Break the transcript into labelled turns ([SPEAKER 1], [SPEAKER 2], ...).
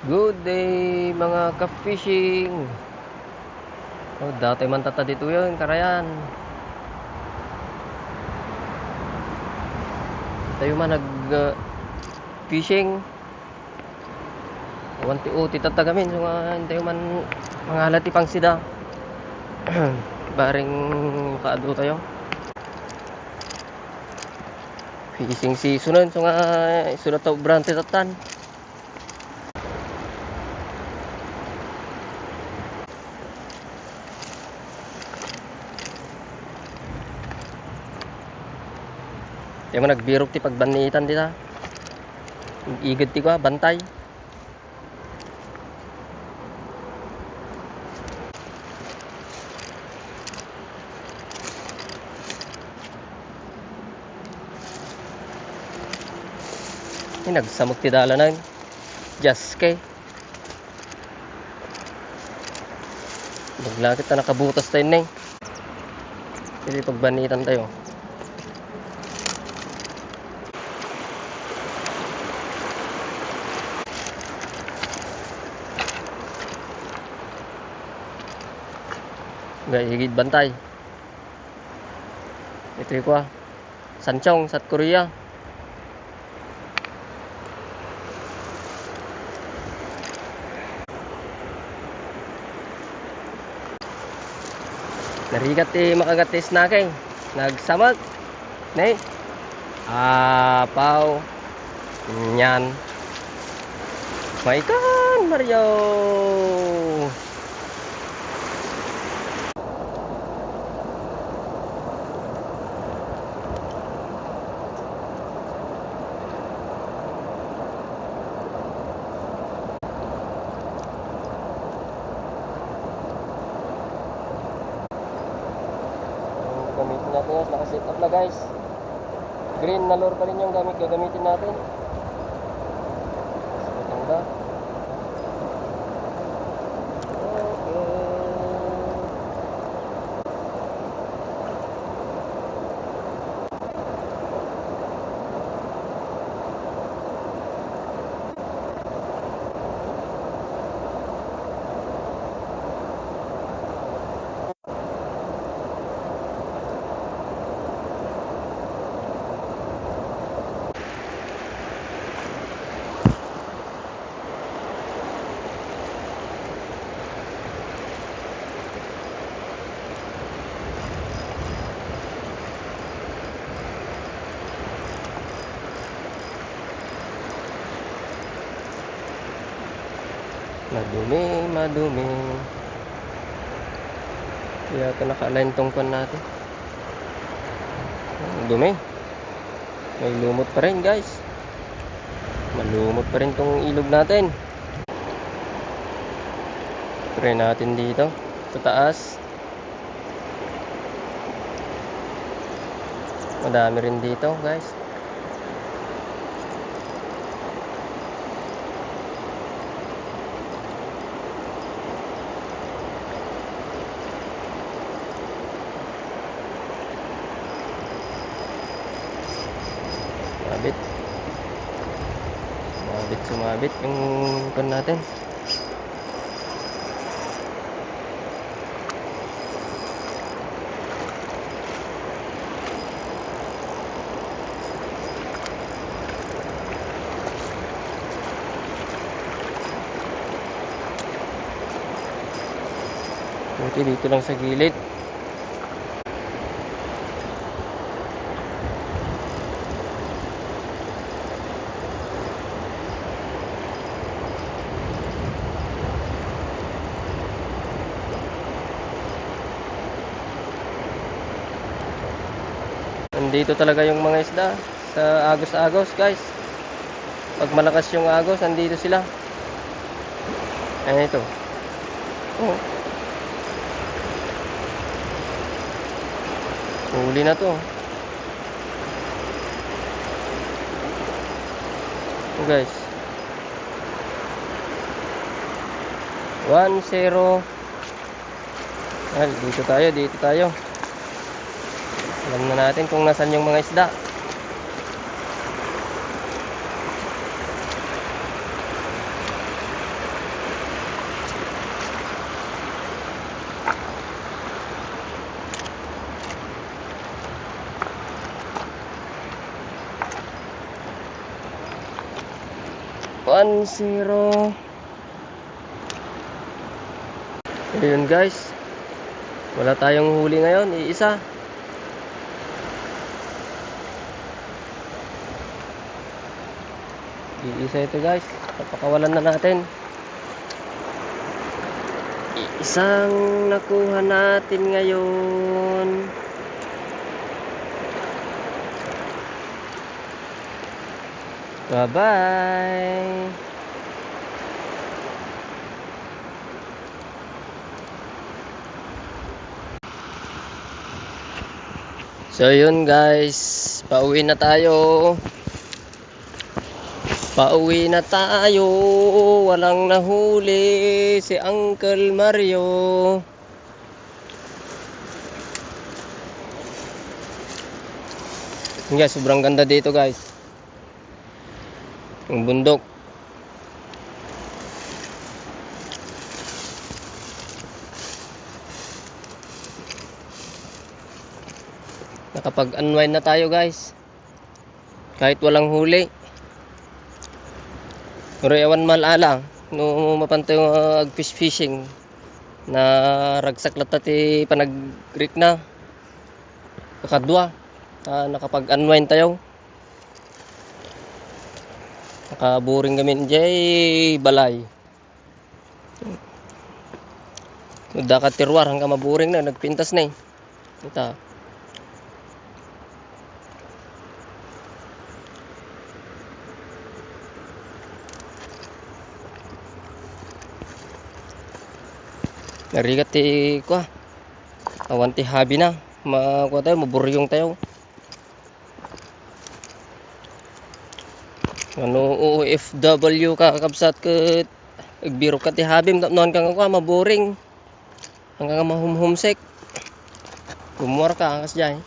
[SPEAKER 1] Good day mga ka-fishing. Oh, dati man tata dito yun, Karayan. Tayo man fishing. Wanti uti tata kami so tayo man mga halati pang sida. Baring kaado tayo. Fishing season so nga sunod tayo brante tatan. Tayo man nagbirok ti pagbanitan dita. Igid ti ko bantay. Nagsamok ti dala na just kay naglakit na nakabutas tayo na kasi pagbanitan tayo higit bantay ito ko Sanchong South Korea. Narigat makagatis na kay nagsamag nay apaw nyan maikan Mario. Gamitin natin yun, nakaset up na guys. Green na lure pa rin yung gagamitin natin. Maganda. Madumi. Kaya ito naka-align tong pan natin. Dumi. May lumot pa rin guys. Malumot pa rin tong ilog natin. Try natin dito. Sa taas. Madami rin dito guys. Sumabit yung pan natin. Buti dito lang sa gilid. Nandito talaga yung mga isda sa agos-agos guys. Pag malakas yung agos, nandito sila. Ayan ito. Oh. Huli na to. Oh guys. 1-0. Ay, dito tayo. Alam na natin kung nasan yung mga isda. 1-0. Ayun guys, wala tayong huli ngayon, iisa. Iisa ito guys, napakawalan na natin. Isang nakuha natin ngayon. Bye-bye. So yun guys, pauwi na tayo. Pauwi na tayo. Walang nahuli si Uncle Mario. Guys, sobrang ganda dito guys. Yung bundok. Nakapag-unwind na tayo guys. Kahit walang huli. Pero ewan malala. No mapantay yung fish fishing. Na ragsak latati panag-rik na. Kakadwa. Nakapag-unwind tayo. Nakaburing kami jay balay. Dakat tirwar hanggang maburing na. Nagpintas na eh. Ito. Narigat ti ko. Awan ti habi na. Makuha tayo, maburyong tayo. Ano OFW ka kakabsat ka agbiro ka ti habim noon kang ako maboring hanggang mahumhumsek. Gumuwar ka kas jay.